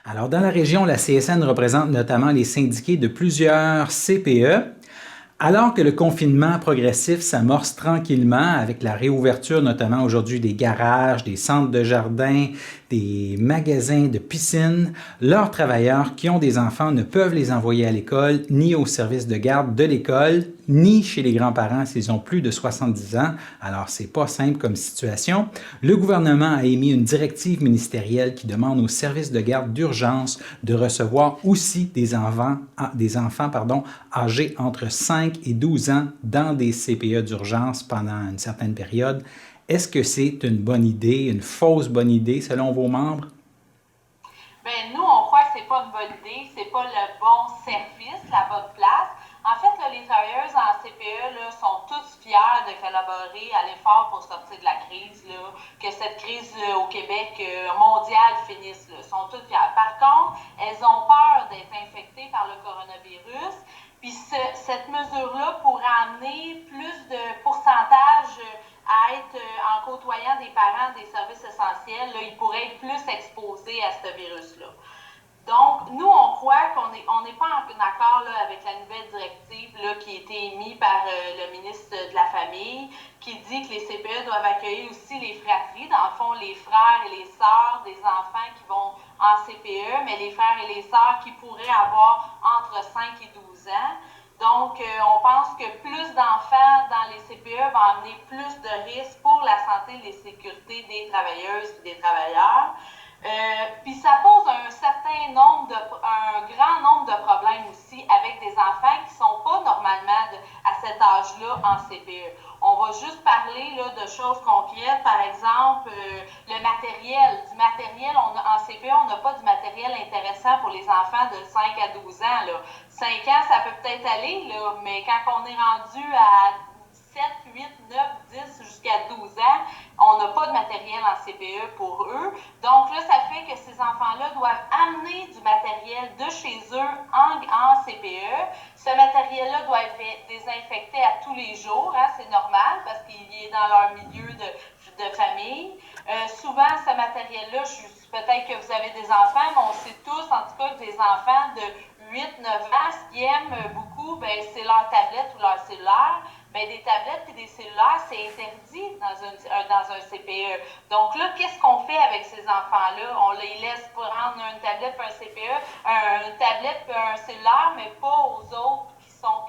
Alors, dans la région, la CSN représente notamment les syndiqués de plusieurs CPE. Alors que le confinement progressif s'amorce tranquillement avec la réouverture notamment aujourd'hui des garages, des centres de jardin, des magasins de piscine, leurs travailleurs qui ont des enfants ne peuvent les envoyer à l'école, ni au service de garde de l'école, ni chez les grands-parents s'ils ont plus de 70 ans. Alors, c'est pas simple comme situation. Le gouvernement a émis une directive ministérielle qui demande aux services de garde d'urgence de recevoir aussi des enfants âgés entre 5 et 12 ans dans des CPE d'urgence pendant une certaine période. Est-ce que c'est une bonne idée, une fausse bonne idée selon vos membres? Ben, nous, on croit que c'est pas une bonne idée, c'est pas le bon service, la bonne place. En fait, là, les travailleuses en CPE là, sont tous fiers de collaborer à l'effort pour sortir de la crise, là, que cette crise au Québec mondiale finisse. Là. Sont toutes fiers. Par contre, elles ont peur d'être infectées par le coronavirus. Puis cette mesure-là pourrait amener plus de pourcentage à être en côtoyant des parents des services essentiels, là, ils pourraient être plus exposés à ce virus-là. Donc, nous, on croit qu'on n'est pas en accord là, avec la nouvelle directive là, qui a été émise par le ministre de la Famille, qui dit que les CPE doivent accueillir aussi les fratries, dans le fond, les frères et les sœurs des enfants qui vont en CPE, mais les frères et les sœurs qui pourraient avoir entre 5 et 12 ans. Donc, on pense que plus d'enfants dans les CPE va amener plus de risques pour la santé et la sécurité des travailleuses et des travailleurs. Puis ça pose un grand nombre de problèmes aussi avec des enfants qui ne sont pas normalement à cet âge-là en CPE. On va juste parler là, de choses concrètes, par exemple le matériel. Du matériel, en CPE, on n'a pas du matériel intéressant pour les enfants de 5 à 12 ans. Là. 5 ans, ça peut peut-être aller, là, mais quand on est rendu à 7, 8, 9, 10 jusqu'à 12 ans, on n'a pas de matériel en CPE pour eux. Donc là, ça fait que ces enfants-là doivent amener du matériel de chez eux en CPE. Ce matériel-là doit être désinfecté à tous les jours, hein, c'est normal parce qu'il est dans leur milieu de famille. Souvent, ce matériel-là, peut-être que vous avez des enfants, mais on sait tous, en tout cas, que des enfants de 8, 9 ans, ce qu'ils aiment beaucoup, ben, c'est leur tablette ou leur cellulaire. Ben, des tablettes et des cellulaires, c'est interdit dans un CPE. Donc là, qu'est-ce qu'on fait avec ces enfants-là? On les laisse prendre une tablette et un CPE, une tablette et un cellulaire, mais pas aux autres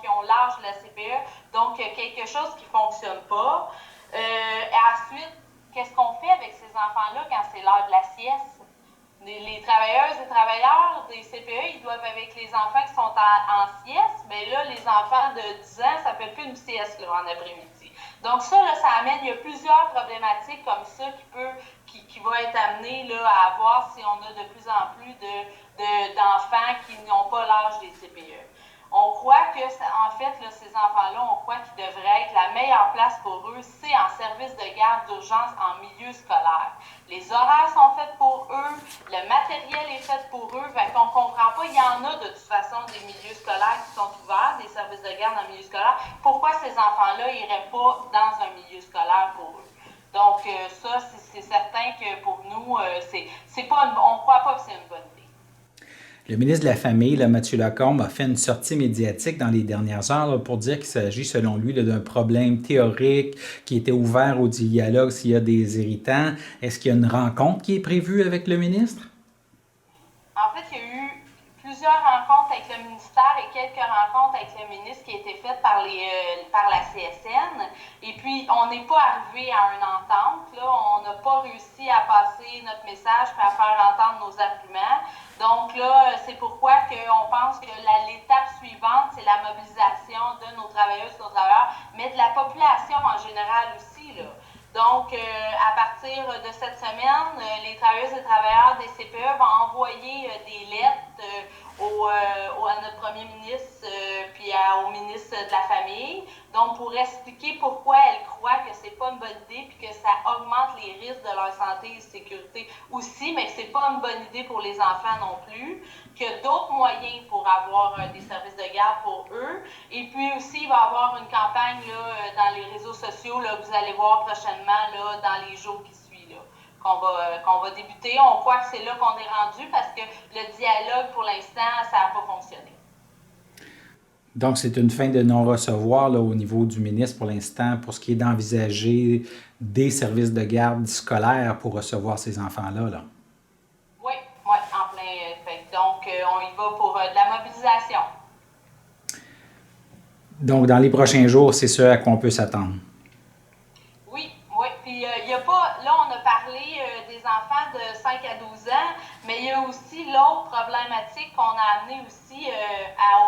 qui ont l'âge de la CPE. Donc, il y a quelque chose qui ne fonctionne pas. Et ensuite, qu'est-ce qu'on fait avec ces enfants-là quand c'est l'heure de la sieste? Les travailleuses et travailleurs des CPE, ils doivent avec les enfants qui sont en sieste, mais là, les enfants de 10 ans, ça ne fait plus une sieste là, en après-midi. Donc ça, là, ça amène, il y a plusieurs problématiques comme ça qui vont être amenées là, à avoir si on a de plus en plus d'enfants qui n'ont pas l'âge des CPE. On croit que, en fait, là, ces enfants-là, on croit qu'ils devraient être la meilleure place pour eux, c'est en service de garde d'urgence en milieu scolaire. Les horaires sont faits pour eux, le matériel est fait pour eux, fait qu'on ne comprend pas. Il y en a de toute façon des milieux scolaires qui sont ouverts, des services de garde en milieu scolaire. Pourquoi ces enfants-là n'iraient pas dans un milieu scolaire pour eux? Donc, ça, c'est certain que pour nous, c'est pas on ne croit pas que c'est une bonne idée. Le ministre de la Famille, là, Mathieu Lacombe, a fait une sortie médiatique dans les dernières heures là, pour dire qu'il s'agit, selon lui, là, d'un problème théorique qui était ouvert au dialogue s'il y a des irritants. Est-ce qu'il y a une rencontre qui est prévue avec le ministre? En fait, il y a eu plusieurs rencontres avec le ministère et quelques rencontres avec le ministre qui ont été faites par la CSN. Et puis, on n'est pas arrivé à une entente. Là. On n'a pas réussi à passer notre message et à faire entendre nos arguments. Donc là, c'est pourquoi on pense que l'étape suivante, c'est la mobilisation de nos travailleuses et nos travailleurs, mais de la population en général aussi. Là. Donc, à partir de cette semaine, les travailleuses et travailleurs des CPE vont envoyer des lettres à notre premier ministre puis au ministre de la Famille, donc pour expliquer pourquoi elles croient que c'est pas une bonne idée puis que ça augmente les risques de leur santé et sécurité aussi, mais que c'est pas une bonne idée pour les enfants non plus, qu'il y a d'autres moyens pour avoir des services de garde pour eux. Et puis aussi, il va y avoir une campagne là, dans les réseaux sociaux là, que vous allez voir prochainement là, dans les jours qui suivent. Là, qu'on va débuter. On croit que c'est là qu'on est rendu parce que le dialogue, pour l'instant, ça n'a pas fonctionné. Donc, c'est une fin de non-recevoir là, au niveau du ministre pour l'instant, pour ce qui est d'envisager des services de garde scolaire pour recevoir ces enfants-là. Là. Oui, en plein effet. Donc, on y va pour de la mobilisation. Donc, dans les prochains jours, c'est ce à quoi on peut s'attendre. Oui. Puis, il y a pas, là, on a parlé des enfants de 5 à 12 ans, mais il y a aussi l'autre problématique qu'on a amenée aussi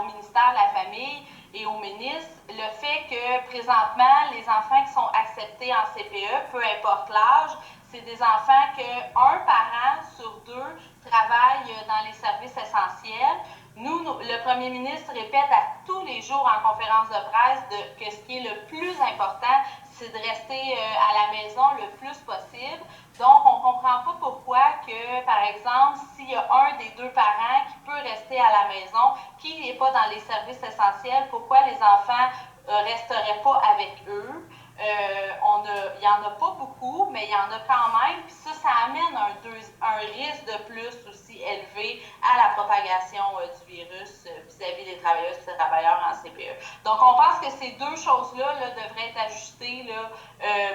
au ministère de la Famille et au ministre, le fait que présentement, les enfants qui sont acceptés en CPE, peu importe l'âge, c'est des enfants qu'un parent sur deux travaille dans les services essentiels. Nous, le premier ministre répète à tous les jours en conférence de presse que ce qui est le plus important, c'est de rester à la maison le plus possible. Donc, on ne comprend pas pourquoi que, par exemple, s'il y a un des deux parents qui peut rester à la maison, qui n'est pas dans les services essentiels, pourquoi les enfants ne resteraient pas avec eux. Il n'y en a pas beaucoup, mais il y en a quand même. Puis ça amène un risque de plus aussi élevé à la propagation du virus vis-à-vis des travailleuses et des travailleurs en CPE. Donc, on pense que ces deux choses-là devraient être ajustées là,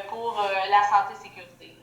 pour la santé-sécurité.